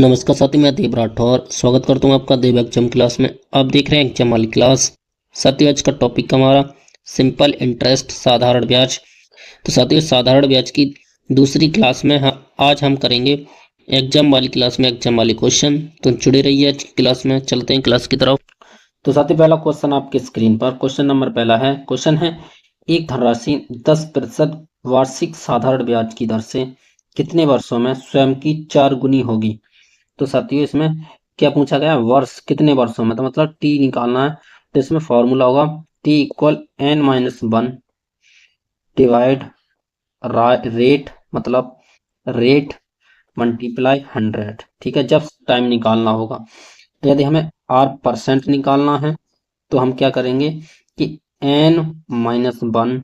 नमस्कार साथी, मैं देव राठौर स्वागत करता हूँ आपका देव एग्जाम क्लास में। आप देख रहे हैं एग्जाम वाली क्लास। साथियों, आज का टॉपिक हमारा सिंपल इंटरेस्ट साधारण ब्याज। तो साथियों, साधारण ब्याज की दूसरी क्लास में आज हम करेंगे एग्जाम वाली क्लास में एग्जाम वाले क्वेश्चन। तो जुड़े रहिए आज की क्लास में। चलते हैं क्लास की तरफ। तो साथियों, पहला क्वेश्चन आपकी स्क्रीन पर क्वेश्चन नंबर पहला है। क्वेश्चन है, एक धनराशि 10% वार्षिक साधारण ब्याज की दर से कितने वर्षों में स्वयं की 4 गुनी होगी। तो साथियों, इसमें क्या पूछा गया, वर्ष कितने वर्षों में, तो मतलब टी निकालना है। तो इसमें फॉर्मूला होगा T equal n-1 divide rate, मतलब रेट मल्टीप्लाई 100। ठीक है, जब टाइम निकालना होगा। तो यदि हमें r% निकालना है तो हम क्या करेंगे कि n-1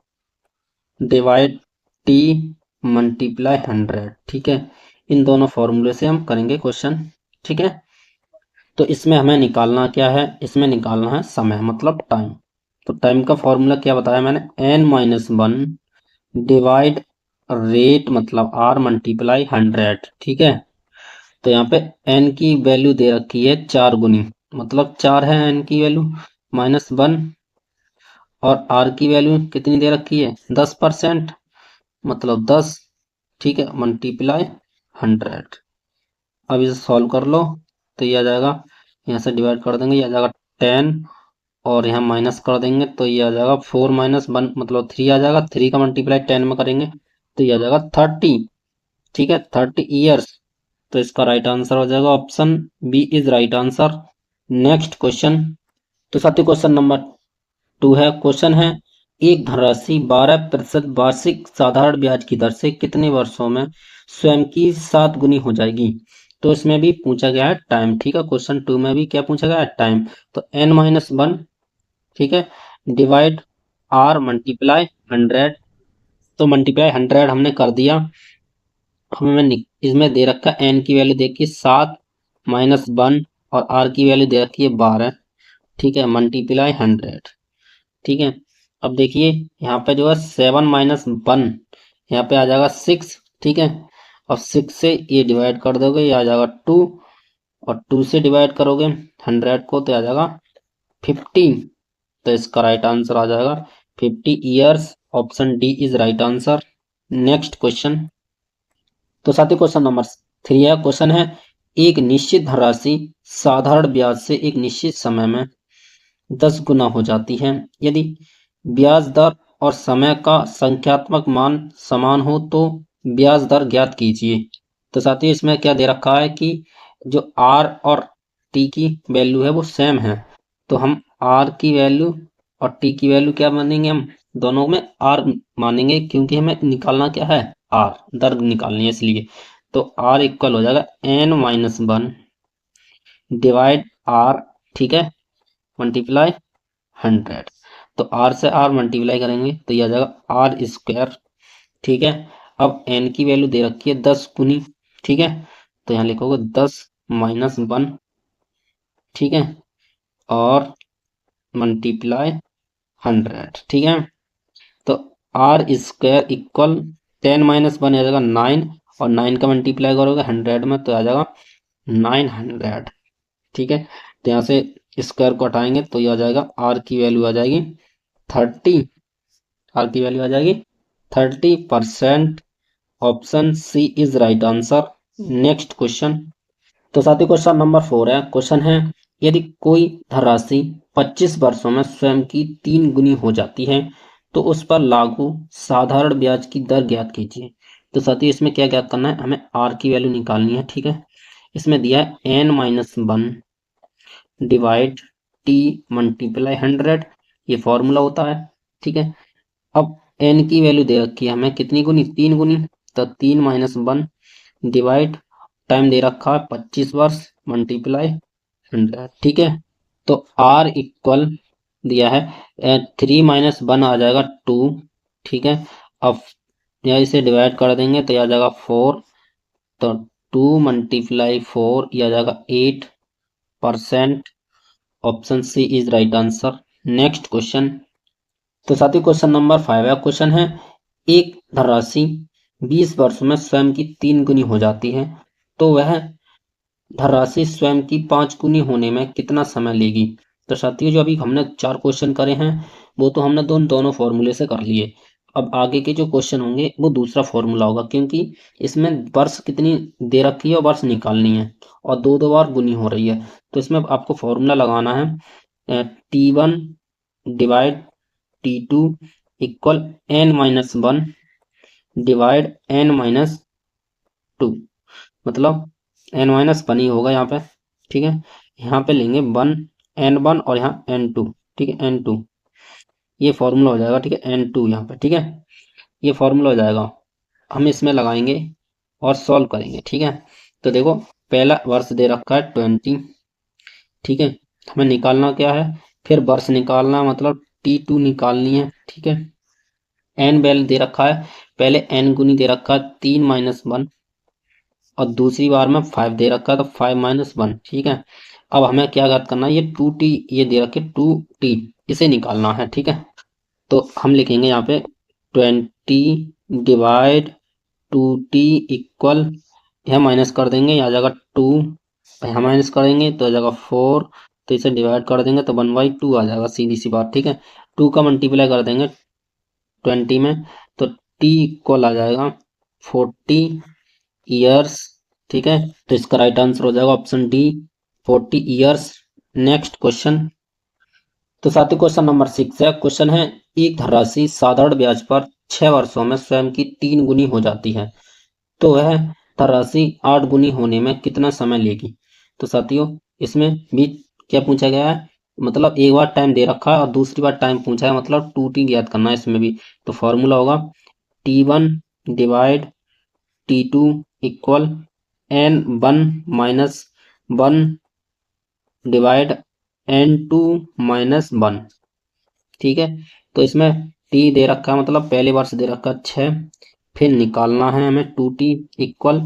डिवाइड टी मल्टीप्लाई 100। ठीक है, इन दोनों फॉर्मूले से हम करेंगे क्वेश्चन। ठीक है, तो इसमें हमें निकालना क्या है, इसमें निकालना है समय, मतलब टाइम। तो टाइम का फॉर्मूला क्या बताया मैंने, n-1 डिवाइड रेट मतलब r मल्टीप्लाई 100। ठीक है, तो यहाँ पे n की वैल्यू दे रखी है 4 गुनी, मतलब 4 है n की वैल्यू, -1, और r की वैल्यू कितनी दे रखी है 10%, मतलब 10। ठीक है, मल्टीप्लाई 100। अब इसे सॉल्व कर लो तो ये आ जाएगा, यहाँ से डिवाइड कर देंगे, ये आ जाएगा 10, और यहाँ माइनस कर देंगे तो ये आ जाएगा 4-1 मतलब 3 आ जाएगा। 3 का मल्टीप्लाई 10 में करेंगे तो ये आ जाएगा 30। ठीक है, 30 ईयर्स। तो इसका राइट आंसर हो जाएगा option B is right answer. Next question. तो साथियों, क्वेश्चन नंबर 2 है। क्वेश्चन है, एक धनराशि 12% वार्षिक साधारण ब्याज की दर से कितने वर्षों में स्वयं की 7 गुनी हो जाएगी। तो इसमें भी पूछा गया है टाइम। ठीक है, क्वेश्चन 2 में भी क्या पूछा गया है, टाइम। तो n-1, ठीक है, डिवाइड r मल्टीप्लाई 100। तो मल्टीप्लाई 100 हमने कर दिया। हमें इसमें दे रखा है n की वैल्यू देखिए 7 -1, और r की वैल्यू दे रखी है 12। ठीक है, मल्टीप्लाई 100। ठीक है, अब देखिए यहाँ पे जो है 7-1, यहाँ पे आ जाएगा 6। ठीक है, और 6 से ये डिवाइड कर दोगे, ये आ जाएगा 2, और 2 से डिवाइड करोगे 100 को तो आ जाएगा 50। तो इसका राइट आंसर आ जाएगा 50 years. Option D is right answer. Next question. तो साथियों, क्वेश्चन नंबर 3 है। क्वेश्चन है, एक निश्चित धनराशि साधारण ब्याज से एक निश्चित समय में 10 गुना हो जाती है यदि ब्याज दर और समय का संख्यात्मक मान समान हो तो ब्याज दर ज्ञात कीजिए। तो साथियों, इसमें क्या दे रखा है कि जो आर और टी की वैल्यू है वो सेम है। तो हम आर की वैल्यू और टी की वैल्यू क्या मानेंगे, हम दोनों में आर मानेंगे, क्योंकि हमें निकालना क्या है, आर दर निकालनी है इसलिए। तो आर इक्वल हो जाएगा n-1 डिवाइड आर, ठीक है, मल्टीप्लाई 100। तो आर से आर मल्टीप्लाई करेंगे तो यह आ जाएगा आर स्क्वायर। ठीक है, अब एन की वैल्यू दे रखी है 10 गुनी। ठीक है, तो यहाँ लिखोगे 10-1। ठीक है, और मल्टीप्लाई 100। ठीक है, तो आर स्क्वायर इक्वल 10-1 आ जाएगा 9, और 9 का मल्टीप्लाई करोगे 100 में तो आ जाएगा 900। ठीक है, तो यहाँ से स्क्वायर को हटाएंगे तो ये आ जाएगा, आर की वैल्यू आ जाएगी 30। आर की वैल्यू आ जाएगी 30%। Option C is right answer. Next question. तो साथियों, क्वेश्चन नंबर 4 है। क्वेश्चन है, यदि कोई धनराशि 25 वर्षों में स्वयं की 3 गुनी हो जाती है तो उस पर लागू साधारण ब्याज की दर ज्ञात कीजिए। तो साथियों, इसमें क्या ज्ञात करना है, हमें आर की वैल्यू निकालनी है। ठीक है, इसमें दिया है n-1 डिवाइड टी मल्टीप्लाई 100, ये फॉर्मूला होता है। ठीक है, अब n की वैल्यू दे रखी है हमें कितनी गुनी, 3 गुनी। तो 3-1 डिवाइड टाइम दे रखा है 25 वर्ष मल्टीप्लाई 100। ठीक है, तो r इक्वल दिया है 3-1 आ जाएगा 2। ठीक है, अब यहाँ इसे डिवाइड कर देंगे तो यह आ जाएगा 4। तो 2 मल्टीप्लाई 4 यह आ जाएगा 8%। Option C is right answer. Next question. तो साथियों, क्वेश्चन नंबर 5 है। क्वेश्चन है, एक धनराशि 20 वर्ष में स्वयं की 3 गुनी हो जाती है तो वह धनराशि स्वयं की 5 गुनी होने में कितना समय लेगी। तो साथियों जो अभी हमने 4 क्वेश्चन करे हैं वो तो हमने दोनों फॉर्मूले से कर लिए। अब आगे के जो क्वेश्चन होंगे वो दूसरा फॉर्मूला होगा, क्योंकि इसमें वर्ष कितनी दे रखी है और वर्ष निकालनी है और दो बार गुनी हो रही है। तो इसमें आपको फॉर्मूला लगाना है T1 divide T2 equal n-1 divide n-2, मतलब n-1 ही होगा यहाँ पे। ठीक है, यहाँ पे लेंगे n1 और यहाँ n2। ठीक है, n2 ये फॉर्मूला हो जाएगा। ठीक है, n2 यहाँ पे। ठीक है, ये फॉर्मूला हो जाएगा। हम इसमें लगाएंगे और सॉल्व करेंगे। ठीक है, तो देखो पहला वर्ष दे रखा है 20। ठीक है, हमें निकालना क्या है, फिर वर्ष निकालना मतलब T2 निकालनी है। ठीक है, n वैल्यू दे रखा है, पहले n गुनी दे रखा है 3-1 और दूसरी बार में 5 दे रखा है तो 5-1। ठीक है, अब हमें क्या याद करना है, ये 2t ये दे रखे 2t, इसे निकालना है। ठीक है, तो हम लिखेंगे यहाँ पे 20 डिवाइड 2t इक्वल, यहाँ माइनस कर देंगे, यहाँ जाएगा 2, यहाँ माइनस करेंगे तो आ जाएगा 4, तो इसे डिवाइड कर देंगे तो 1/2 आ जाएगा, सीधी सी बात। ठीक है, 2 का मल्टीप्लाई कर देंगे 20 में तो t इक्वल आ जाएगा 40 ईयर्स। ठीक है, तो इसका राइट आंसर हो जाएगा option D, 40 years. Next question, तो साथियों क्वेश्चन नंबर 6 है। क्वेश्चन है, एक धनराशि साधारण ब्याज पर 6 वर्षों में स्वयं की 3 गुनी हो जाती है, तो वह धनराशि 8 गुनी होने में कितना समय लेगी। तो साथियों इसमें भी क्या पूछा गया है, मतलब एक बार टाइम दे रखा है और दूसरी बार टाइम पूछा है, मतलब 2t ज्ञात करना है इसमें भी। तो फॉर्मूला होगा T1 divide T2 equal n1-1 divide n2-1। ठीक है, तो इसमें t दे रखा है, मतलब पहले वर्ष दे रखा है 6, फिर निकालना है हमें 2t इक्वल,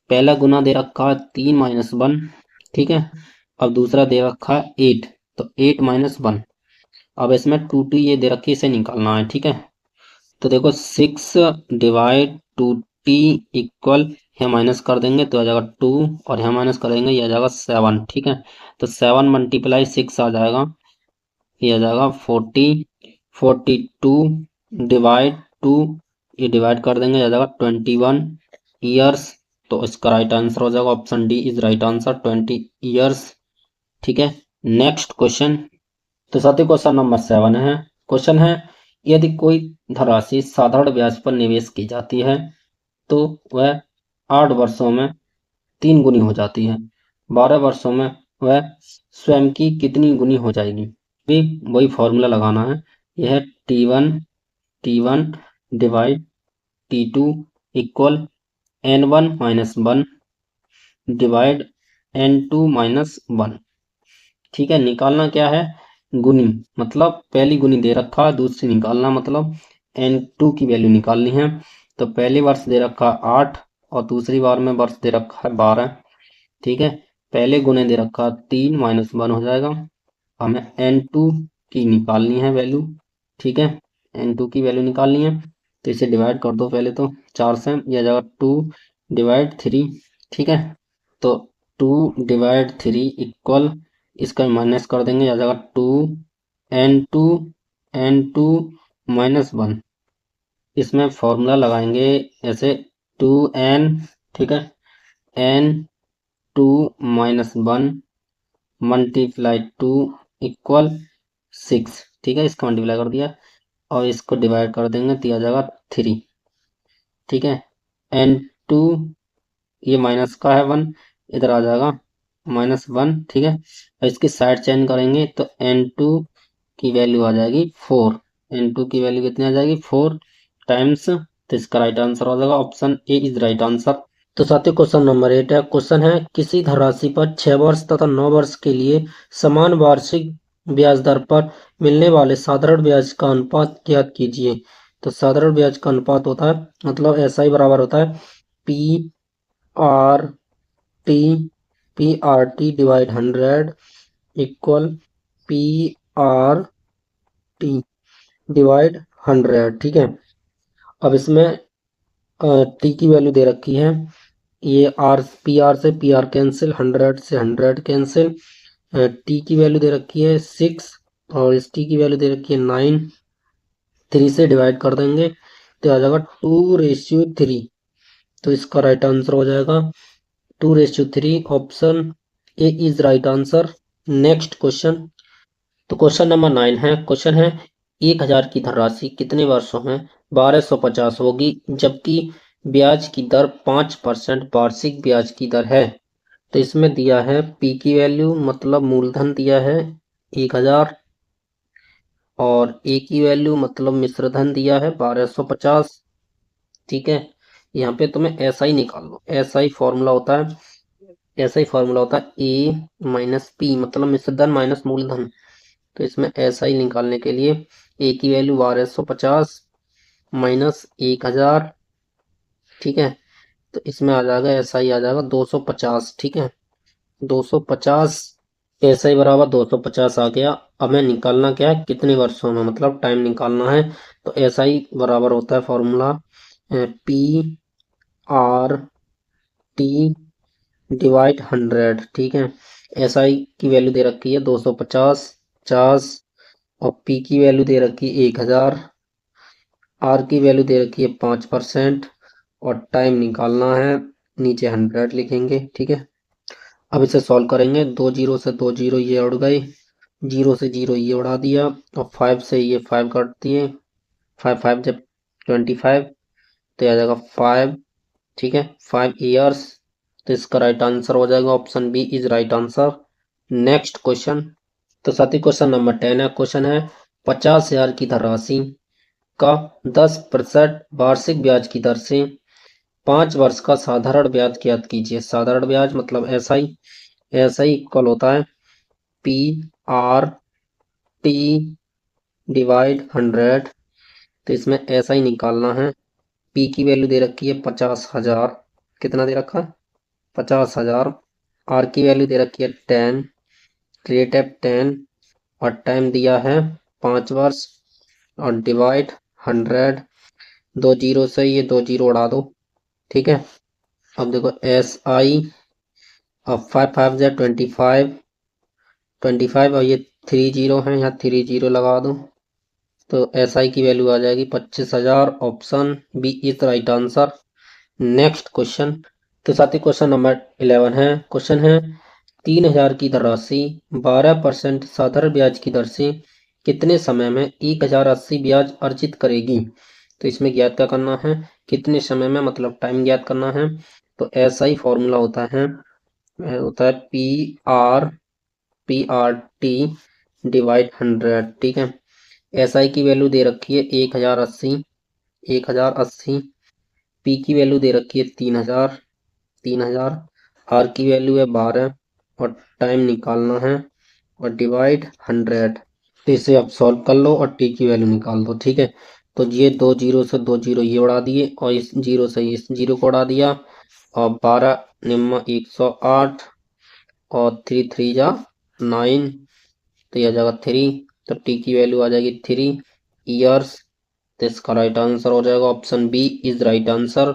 पहला गुना दे रखा है 3-1। ठीक है, अब दूसरा दे रखा है 8, तो 8-1। अब इसमें 2t ये दे रखी है, इसे निकालना है। ठीक है, तो देखो 6 डिवाइड 2t इक्वल, यहाँ माइनस कर देंगे तो आ जाएगा 2 और यहाँ माइनस करेंगे ये आ जाएगा 7। ठीक है, तो 7 मल्टीप्लाई 6 आ जाएगा, ये आ जाएगा 40, 42 डिवाइड 2, ये डिवाइड कर देंगे, आ जाएगा 21 ईयर्स। तो इसका राइट आंसर हो जाएगा option D is right answer, 20 years. ठीक है, नेक्स्ट क्वेश्चन, तो साथियों क्वेश्चन नंबर 7 है। क्वेश्चन है, यदि कोई धनराशि साधारण ब्याज पर निवेश की जाती है तो वह 8 वर्षों में 3 गुनी हो जाती है, 12 वर्षों में वह स्वयं की कितनी गुनी हो जाएगी। भी वही फॉर्मूला लगाना है, यह है T1 divide T2 equal n1-1 divide n2-1। ठीक है, निकालना क्या है, गुनी, मतलब पहली गुनी दे रखा है, दूसरी निकालना मतलब n2 की वैल्यू निकालनी है। तो पहली वर्ष दे रखा 8 और दूसरी बार में वर्ष दे रखा है 12। ठीक है, पहले गुने दे रखा 3-1 हो जाएगा, हमें n2 की निकालनी है वैल्यू। ठीक है, n2 की वैल्यू निकालनी है, तो इसे डिवाइड कर दो पहले तो 4 से, यह जाएगा 2 डिवाइड 3। ठीक है, तो 2 डिवाइड 3 इक्वल, इसका माइनस कर देंगे, आ जाएगा 2 n2-1। इसमें फॉर्मूला लगाएंगे ऐसे 2n। ठीक है, n2-1 मल्टीप्लाई 2 इक्वल 6। ठीक है, इसका मल्टीप्लाई कर दिया और इसको डिवाइड कर देंगे तो आ जाएगा 3। ठीक है, n2 ये माइनस का है 1, इधर आ जाएगा -1। ठीक है, और इसकी साइड चेंज करेंगे तो n2 की वैल्यू आ जाएगी 4। n2 की वैल्यू कितनी आ जाएगी 4 टाइम्स, तो इसका राइट आंसर हो जाएगा option A is right answer. तो साथियों क्वेश्चन नंबर 8 है। क्वेश्चन है, किसी धनराशि पर 6 वर्ष तथा 9 वर्ष के लिए समान वार्षिक ब्याज दर पर मिलने वाले साधारण ब्याज का अनुपात ज्ञात कीजिए। तो साधारण ब्याज का अनुपात होता है, मतलब ऐसा ही बराबर होता है P R T, PRT divide 100 equal PRT divide 100। ठीक है, अब इसमें टी की वैल्यू दे रखी है ये आर से पी आर कैंसिल, 100 से 100 कैंसिल, टी की वैल्यू दे रखी है 6 और इस टी की वैल्यू दे रखी है 9, 3 से डिवाइड कर देंगे तो आ जाएगा 2:3। तो इसका राइट आंसर हो जाएगा 2:3। Option A is right answer. Next question. तो क्वेश्चन नंबर 9 है। क्वेश्चन है 1000 की धनराशि कितने वर्षों में 1250 होगी, जबकि ब्याज की दर 5% वार्षिक ब्याज की दर है। तो इसमें दिया है पी की वैल्यू मतलब मूलधन दिया है 1000 और ए की वैल्यू मतलब मिश्रधन दिया है 1250। ठीक है, यहाँ पे तुम्हें ऐसा ही निकाल लो, ऐसा ही फॉर्मूला होता है, ऐसा ही फॉर्मूला होता है ए माइनस पी मतलब मिश्रधन माइनस मूलधन। तो इसमें ऐसा ही निकालने के लिए ए की वैल्यू 1250 माइनस 1000। ठीक है, तो इसमें आ जाएगा ऐसा ही आ जाएगा 250। ठीक है, 250 ऐसा ही बराबर 250 आ गया। अब हमें निकालना क्या है, कितने वर्षों में मतलब टाइम निकालना है। तो ऐसा ही बराबर होता है formula P R T divide 100। ठीक है, एस आई की वैल्यू दे रखी है 250 50 और पी की वैल्यू दे रखी है 1000, आर की वैल्यू दे रखी है 5% और टाइम निकालना है, नीचे 100 लिखेंगे। ठीक है, अब इसे सॉल्व करेंगे। 2 जीरो से 2 जीरो ये उड़ गए, जीरो से जीरो ये उड़ा दिया और 5 से ये 5 काट दिए, 5 5 जब 25 तो आ जाएगा 5। ठीक है, 5 ईयर्स। तो इसका राइट आंसर हो जाएगा option B is right answer. Next question. तो साथी क्वेश्चन नंबर 10 है। क्वेश्चन है 50,000 की धनराशि का 10% वार्षिक ब्याज की दर से 5 वर्ष का साधारण ब्याज ज्ञात कीजिए। साधारण ब्याज मतलब ऐसा ही इक्वल होता है पी आर टी डिवाइड 100। तो इसमें ऐसा ही निकालना है। पी की वैल्यू दे रखी है 50,000, कितना दे रखा है 50,000। आर की वैल्यू दे रखी है 10, रेट है 10 और टाइम दिया है 5 वर्ष और डिवाइड 100। 2 जीरो से ये 2 जीरो उड़ा दो। ठीक है, अब देखो एस आई, अब 5 5 या 25, 25 और ये 3 जीरो है, यहाँ 3 जीरो लगा दो तो एस आई की वैल्यू आ जाएगी 25,000। Option B is right answer. Next question. तो साथी क्वेश्चन नंबर 11 है। क्वेश्चन है 3,000 की धनराशि 12% साधारण ब्याज की दर से कितने समय में 1,080 ब्याज अर्जित करेगी। तो इसमें ज्ञात क्या करना है, कितने समय में मतलब टाइम ज्ञात करना है। तो ऐसा ही फॉर्मूला होता है पी आर टी डिवाइड 100। ठीक है, एस आई की वैल्यू दे रखी है 1,080, 1,080। पी की वैल्यू दे रखी है 3,000, 3,000। आर की वैल्यू है 12 और टाइम निकालना है और डिवाइड 100। तो इसे आप सॉल्व कर लो और टी की वैल्यू निकाल दो। ठीक है, तो ये 2 जीरो से 2 जीरो ये उड़ा दिए और इस जीरो से इस जीरो को उड़ा दिया और 12 निम्न 108 और 3 3 जा 9। तो यह जाएगा 3। तो टी की वैल्यू आ जाएगी 3 ईयर्स। तो इसका राइट आंसर हो जाएगा option B is right answer.